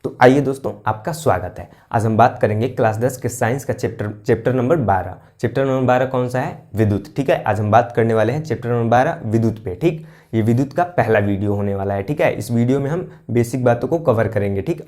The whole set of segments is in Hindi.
तो आइए दोस्तों, आपका स्वागत है। आज हम बात करेंगे क्लास 10 के साइंस का चैप्टर नंबर 12। चैप्टर नंबर 12 कौन सा है? विद्युत। ठीक है, आज हम बात करने वाले हैं चैप्टर नंबर 12 विद्युत पे। ठीक, ये विद्युत का पहला वीडियो होने वाला है। ठीक है, इस वीडियो में हम बेसिक बातों को कवर करेंगे। ठीक,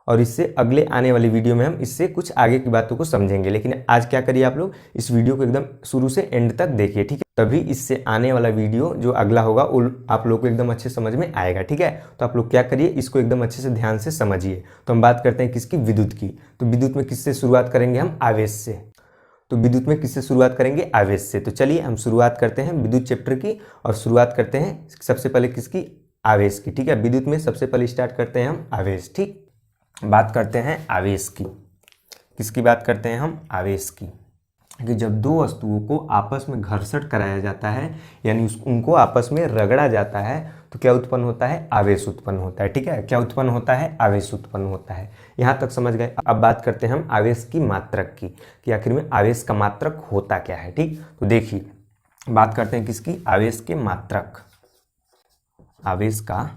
और इससे अगले आने वाली वीडियो में हम इससे कुछ आगे की बातों को समझेंगे। लेकिन आज क्या करिए, आप लोग इस वीडियो को एकदम शुरू से एंड तक देखिए। ठीक है, तभी इससे आने वाला वीडियो जो अगला होगा वो आप लोग को एकदम अच्छे समझ में आएगा। ठीक है, तो आप लोग क्या करिए, इसको एकदम अच्छे से ध्यान से समझिए। तो हम बात करते हैं किसकी? विद्युत की। तो विद्युत में किससे शुरुआत करेंगे? हम आवेश से। तो विद्युत में किससे शुरुआत करेंगे? आवेश से। तो चलिए हम शुरुआत करते हैं विद्युत चैप्टर की, और शुरुआत करते हैं सबसे पहले किसकी? आवेश की। ठीक है, विद्युत में सबसे पहले स्टार्ट करते हैं हम आवेश। ठीक, बात करते हैं आवेश की। किसकी बात करते हैं हम? आवेश की। कि जब दो वस्तुओं को आपस में घर्षण कराया जाता है, यानी उनको आपस में रगड़ा जाता है, तो क्या उत्पन्न होता है? आवेश उत्पन्न होता है। ठीक है, क्या उत्पन्न होता है? आवेश उत्पन्न होता है। यहाँ तक समझ गए। अब बात करते हैं हम आवेश की मात्रक की, कि आखिर में आवेश का मात्रक होता क्या है। ठीक, तो देखिए बात करते हैं किसकी? आवेश के मात्रक। आवेश का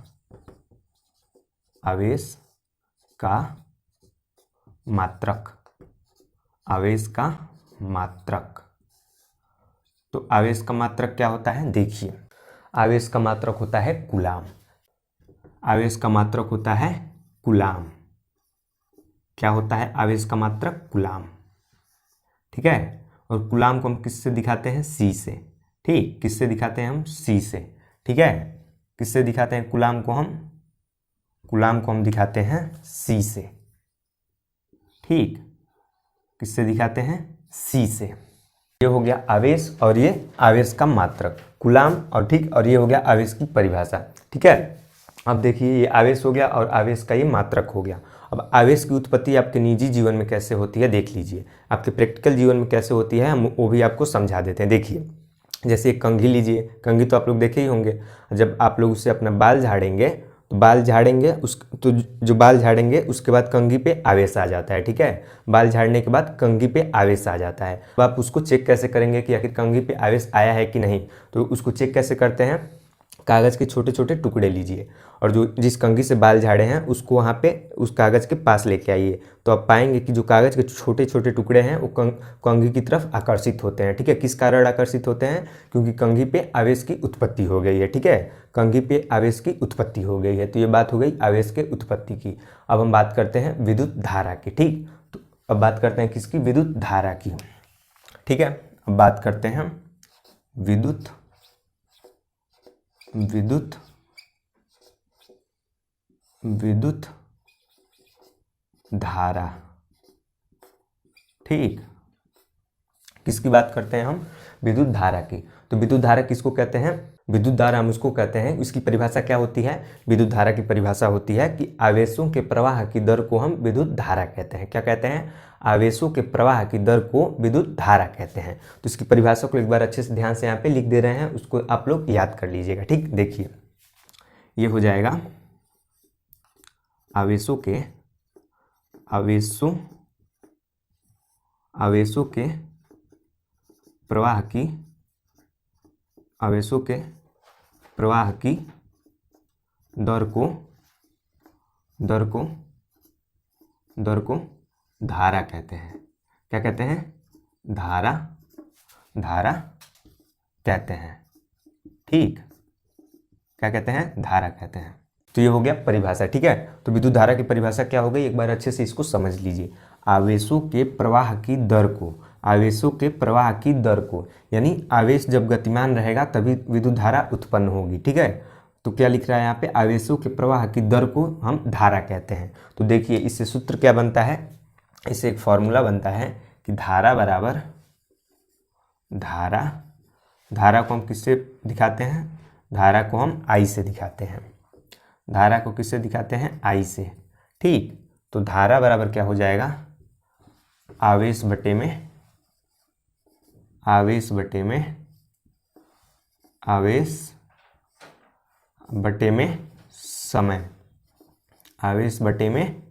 मात्रक। आवेश का मात्रक। तो आवेश का मात्रक क्या होता है? देखिए, आवेश का मात्रक होता है कूलाम। आवेश का मात्रक होता है कूलाम। क्या होता है आवेश का मात्रक? कूलाम। ठीक है, और कूलाम को हम किससे दिखाते हैं? सी से। ठीक, किससे दिखाते हैं हम? सी से। ठीक है, किससे दिखाते हैं कूलाम को हम? कूलाम को हम दिखाते हैं सी से। ठीक, किससे दिखाते हैं? सी से। ये हो गया आवेश, और ये आवेश का मात्रक कूलाम, और ठीक, और ये हो गया आवेश की परिभाषा। ठीक है, अब देखिए ये आवेश हो गया और आवेश का ये मात्रक हो गया। अब आवेश की उत्पत्ति आपके निजी जीवन में कैसे होती है देख लीजिए, आपके प्रैक्टिकल जीवन में कैसे होती है हम वो भी आपको समझा देते हैं। देखिए, जैसे एक कंघी लीजिए, कंघी तो आप लोग देखे ही होंगे। जब आप लोग उससे अपना बाल झाड़ेंगे, तो बाल झाड़ेंगे तो जो बाल झाड़ेंगे उसके बाद कंघी पे आवेश आ जाता है। ठीक है, बाल झाड़ने के बाद कंघी पे आवेश आ जाता है। तो आप उसको चेक कैसे करेंगे कि आखिर कंघी पे आवेश आया है कि नहीं? तो उसको चेक कैसे करते हैं? कागज़ के छोटे छोटे टुकड़े लीजिए, और जो जिस कंघी से बाल झाड़े हैं उसको वहाँ पे उस कागज़ के पास लेके आइए, तो आप पाएंगे कि जो कागज़ के छोटे छोटे टुकड़े हैं वो कंघी की तरफ आकर्षित होते हैं। ठीक है, किस कारण आकर्षित होते हैं? क्योंकि कंघी पे आवेश की उत्पत्ति हो गई है। ठीक है, कंघी पे आवेश की उत्पत्ति हो गई है। तो ये बात हो गई आवेश के उत्पत्ति की। अब हम बात करते हैं विद्युत धारा की। ठीक, तो अब बात करते हैं किसकी? विद्युत धारा की। ठीक है, अब बात करते हैं विद्युत धारा। ठीक, किसकी बात करते हैं हम? विद्युत धारा की। तो विद्युत धारा किसको कहते हैं? विद्युत धारा हम उसको कहते हैं, इसकी परिभाषा क्या होती है? विद्युत धारा की परिभाषा होती है कि आवेशों के प्रवाह की दर को हम विद्युत धारा कहते हैं। क्या कहते हैं? आवेशों के प्रवाह की दर को विद्युत धारा कहते हैं। तो इसकी परिभाषा को एक बार अच्छे से ध्यान से यहाँ पे लिख दे रहे हैं, उसको आप लोग याद कर लीजिएगा। ठीक, देखिए ये हो जाएगा आवेशों के प्रवाह की दर को धारा कहते हैं। क्या कहते हैं? धारा कहते हैं। ठीक, क्या कहते हैं? धारा कहते हैं। तो ये हो गया परिभाषा। ठीक है, तो विद्युत धारा की परिभाषा क्या हो गई, एक बार अच्छे से इसको समझ लीजिए। आवेशों के प्रवाह की दर को, यानी आवेश जब गतिमान रहेगा तभी विद्युत धारा उत्पन्न होगी। ठीक है, तो क्या लिख रहा है यहाँ पे? आवेशों के प्रवाह की दर को हम धारा कहते हैं। तो देखिए इससे सूत्र क्या बनता है? इससे एक फॉर्मूला बनता है कि धारा बराबर धारा को हम किससे दिखाते हैं? धारा को हम आई से दिखाते हैं। धारा को किससे दिखाते हैं? आई से। ठीक, तो धारा बराबर क्या हो जाएगा? आवेश बटे में समय। आवेश बटे में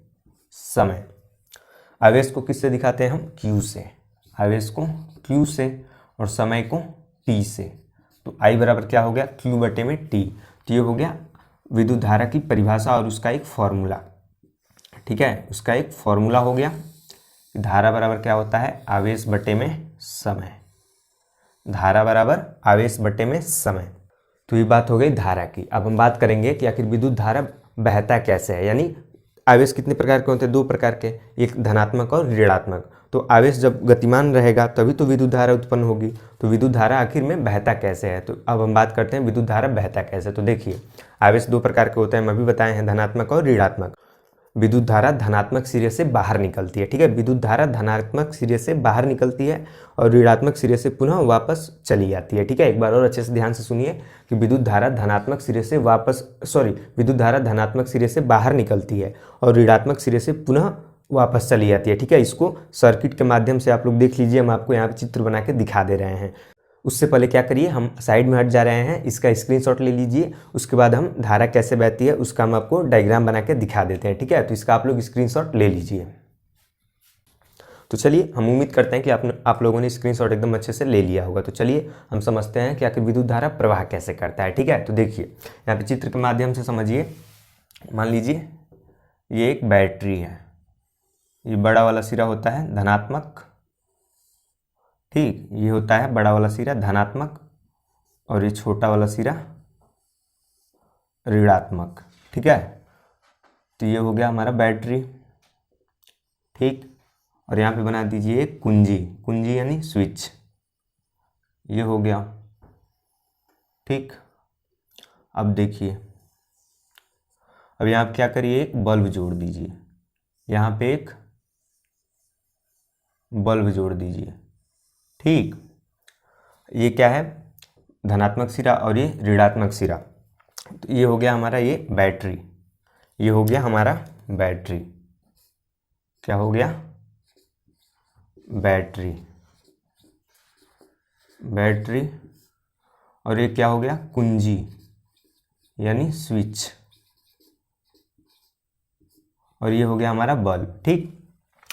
समय। आवेश को किससे दिखाते हैं हम? क्यू से। आवेश को क्यू से और समय को टी से। तो आई बराबर क्या हो गया? क्यू बटे में टी। तो ये हो गया विद्युत धारा की परिभाषा और उसका एक फॉर्मूला। ठीक है, उसका एक फॉर्मूला हो गया। धारा बराबर क्या होता है, आवेश बटे में समय। धारा बराबर आवेश बटे में समय। तो ये बात हो गई धारा की। अब हम बात करेंगे कि आखिर विद्युत धारा बहता कैसे है, यानी आवेश कितने प्रकार के होते हैं, दो प्रकार के, एक धनात्मक और ऋणात्मक। तो आवेश जब गतिमान रहेगा तभी तो विद्युत धारा उत्पन्न होगी। तो विद्युत धारा आखिर में बहता कैसे है, तो अब हम बात करते हैं विद्युत धारा बहता कैसे। तो देखिए, आवेश दो प्रकार के होते हैं, हम अभी बताए हैं, धनात्मक और ऋणात्मक। विद्युत धारा धनात्मक सिरे से बाहर निकलती है, ठीक है, विद्युत धारा धनात्मक सिरे से बाहर निकलती है और ऋणात्मक सिरे से पुनः वापस चली जाती है, ठीक है। एक बार और अच्छे से ध्यान से सुनिए कि विद्युत धारा धनात्मक सिरे से विद्युत धारा धनात्मक सिरे से बाहर निकलती है और ऋणात्मक सिरे से पुनः वापस चली जाती है, ठीक है। इसको सर्किट के माध्यम से आप लोग देख लीजिए, हम आपको यहाँ पे चित्र बना के दिखा दे रहे हैं। उससे पहले क्या करिए, हम साइड में हट जा रहे हैं, इसका स्क्रीनशॉट ले लीजिए, उसके बाद हम धारा कैसे बहती है उसका हम आपको डायग्राम बना के दिखा देते हैं, ठीक है। तो इसका आप लोग स्क्रीनशॉट ले लीजिए। तो चलिए, हम उम्मीद करते हैं कि आप लोगों ने स्क्रीनशॉट एकदम अच्छे से ले लिया होगा। तो चलिए हम समझते हैं कि आखिर विद्युत धारा प्रवाह कैसे करता है, ठीक है। तो देखिए, यहाँ पे चित्र के माध्यम से समझिए। मान लीजिए ये एक बैटरी है, ये बड़ा वाला सिरा होता है धनात्मक, ठीक, ये होता है बड़ा वाला सिरा धनात्मक और ये छोटा वाला सिरा ऋणात्मक, ठीक है। तो ये हो गया हमारा बैटरी, ठीक। और यहाँ पे बना दीजिए एक कुंजी, कुंजी यानी स्विच, ये हो गया, ठीक। अब देखिए, अब यहाँ पे क्या करिए, एक बल्ब जोड़ दीजिए, यहाँ पे एक बल्ब जोड़ दीजिए, ठीक। ये क्या है, धनात्मक सिरा और ये ऋणात्मक सिरा। तो ये हो गया हमारा ये बैटरी, ये हो गया हमारा बैटरी, क्या हो गया, बैटरी, बैटरी। और ये क्या हो गया, कुंजी यानी स्विच, और ये हो गया हमारा बल्ब, ठीक।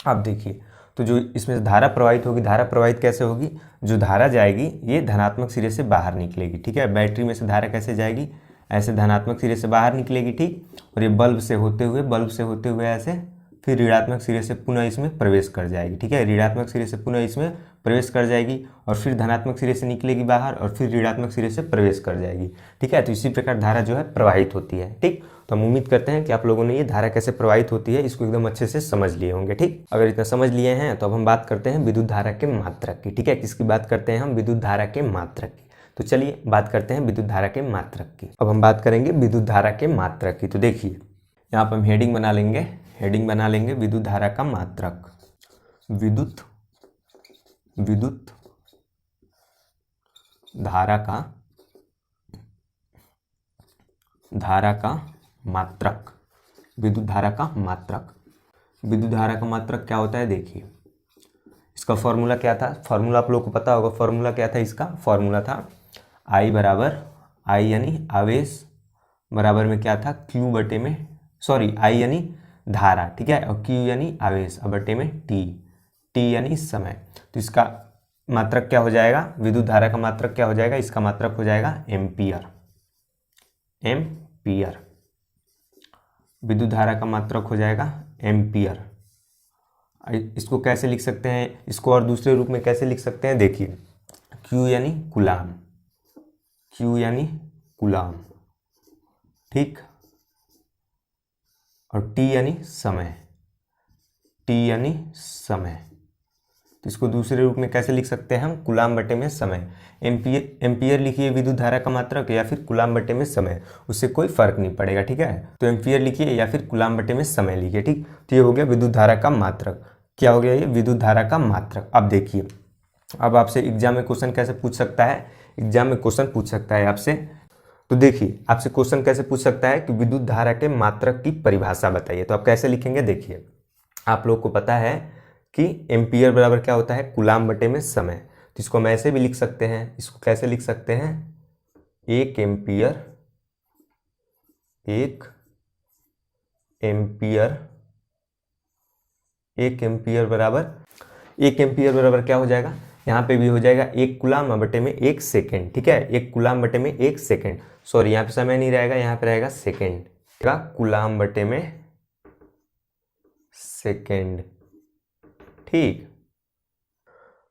अब देखिए, तो जो इसमें से धारा प्रवाहित होगी, धारा प्रवाहित कैसे होगी, जो धारा जाएगी ये धनात्मक सिरे से बाहर निकलेगी, ठीक है। बैटरी में से धारा कैसे जाएगी, ऐसे धनात्मक सिरे से बाहर निकलेगी, ठीक। और ये बल्ब से होते हुए ऐसे फिर ऋणात्मक सिरे से पुनः इसमें प्रवेश कर जाएगी, ठीक है। ऋणात्मक सिरे से पुनः इसमें प्रवेश कर जाएगी और फिर धनात्मक सिरे से निकलेगी बाहर और फिर ऋणात्मक सिरे से प्रवेश कर जाएगी, ठीक है। तो इसी प्रकार धारा जो है प्रवाहित होती है, ठीक। तो हम उम्मीद करते हैं कि आप लोगों ने ये धारा कैसे प्रवाहित होती है इसको एकदम अच्छे से समझ लिए होंगे, ठीक। अगर इतना समझ लिए हैं तो अब हम बात करते हैं विद्युत धारा के मात्रक की, ठीक है। किसकी बात करते हैं हम, विद्युत धारा के मात्रक की। तो चलिए बात करते हैं विद्युत धारा के मात्रक की। अब हम बात करेंगे विद्युत धारा के मात्रक की। तो देखिए, यहाँ पर हम हेडिंग बना लेंगे विद्युत धारा का मात्रक। विद्युत धारा का मात्रक, विद्युत धारा का मात्रक। विद्युत धारा का मात्रक क्या होता है, देखिए इसका फॉर्मूला क्या था, फॉर्मूला आप लोगों को पता होगा। फॉर्मूला क्या था, इसका फॉर्मूला था I बराबर, I यानी आवेश बराबर में क्या था, Q बटे में, I यानी धारा, ठीक है, और Q यानी आवेश बटे में T यानी समय। तो इसका मात्रक क्या हो जाएगा, विद्युत धारा का मात्रक क्या हो जाएगा, इसका मात्रक हो जाएगा एम्पियर। विद्युत धारा का मात्रक हो जाएगा एम्पियर। इसको कैसे लिख सकते हैं, इसको और दूसरे रूप में कैसे लिख सकते हैं, देखिए Q यानी कूलाम, ठीक, और T यानी समय। तो इसको दूसरे रूप में कैसे लिख सकते हैं हम, कूलाम बटे में समय। एम्पियर लिखिए विद्युत धारा का मात्रक या फिर कूलाम बटे में समय, उससे कोई फर्क नहीं पड़ेगा, ठीक है। तो एम्पियर लिखिए या फिर कूलाम बटे में समय लिखिए, ठीक। तो ये हो गया विद्युत धारा का मात्रक। क्या हो गया ये, विद्युत धारा का मात्रक। अब देखिए, अब आपसे एग्जाम में क्वेश्चन कैसे पूछ सकता है, आपसे, तो देखिए आपसे क्वेश्चन कैसे पूछ सकता है कि विद्युत धारा के मात्रक की परिभाषा बताइए। तो आप कैसे लिखेंगे, देखिए आप लोग को पता है कि एम्पियर बराबर क्या होता है, कूलाम बटे में समय। तो इसको हम ऐसे भी लिख सकते हैं, इसको कैसे लिख सकते हैं, एक एम्पियर बराबर क्या हो जाएगा, यहाँ पे भी हो जाएगा एक कूलाम बटे में एक सेकेंड, ठीक है। एक कूलाम बटे में एक सेकेंड, यहाँ पे समय नहीं रहेगा, यहाँ पे रहेगा सेकेंड, कूलाम बटे में सेकेंड। ठीक,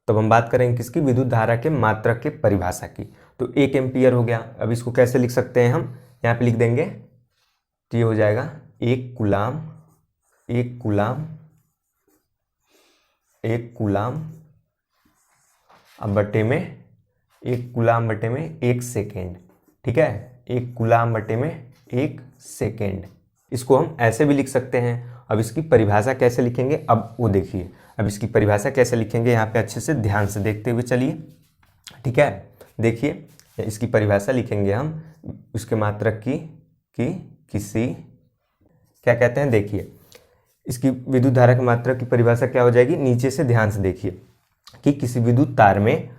तो हम बात करेंगे किसकी, विद्युत धारा के मात्रक के परिभाषा की। तो 1 एम्पियर हो गया। अब इसको कैसे लिख सकते हैं हम, यहाँ पे लिख देंगे, तो ये हो जाएगा 1 कूलाम, 1 कूलाम, 1 कूलाम अब बटे में 1 कूलाम बटे में 1 सेकेंड। ठीक है, 1 कूलाम बटे में 1 सेकेंड। इसको हम ऐसे भी लिख सकते हैं। अब इसकी परिभाषा कैसे लिखेंगे, अब वो देखिए। अब इसकी परिभाषा कैसे लिखेंगे, यहाँ पे अच्छे से ध्यान से देखते हुए चलिए। ठीक है, देखिए इसकी परिभाषा लिखेंगे हम उसके मात्रक की कि किसी, क्या कहते हैं, देखिए इसकी विद्युत धारा के मात्रक की परिभाषा क्या हो जाएगी, नीचे से ध्यान से देखिए कि किसी विद्युत तार में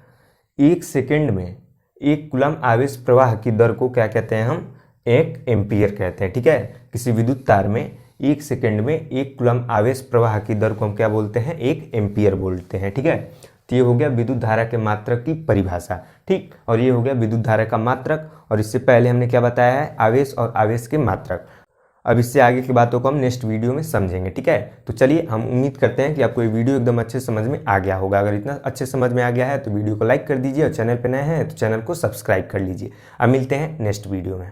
1 सेकेंड में 1 कूलम आवेश प्रवाह की दर को क्या कहते हैं, हम 1 एम्पियर कहते हैं। ठीक है, किसी विद्युत तार में 1 सेकेंड में 1 कूलम आवेश प्रवाह की दर को हम क्या बोलते हैं, 1 एम्पियर बोलते हैं। ठीक है, तो ये हो गया विद्युत धारा के मात्रक की परिभाषा। ठीक, और ये हो गया विद्युत धारा का मात्रक। और इससे पहले हमने क्या बताया है, आवेश और आवेश के मात्रक। अब इससे आगे की बातों को हम नेक्स्ट वीडियो में समझेंगे। ठीक है, तो चलिए, हम उम्मीद करते हैं कि आपको ये वीडियो एकदम अच्छे समझ में आ गया होगा। अगर इतना अच्छे समझ में आ गया है तो वीडियो को लाइक कर दीजिए, और चैनल पर नए हैं तो चैनल को सब्सक्राइब कर लीजिए। अब मिलते हैं नेक्स्ट वीडियो में।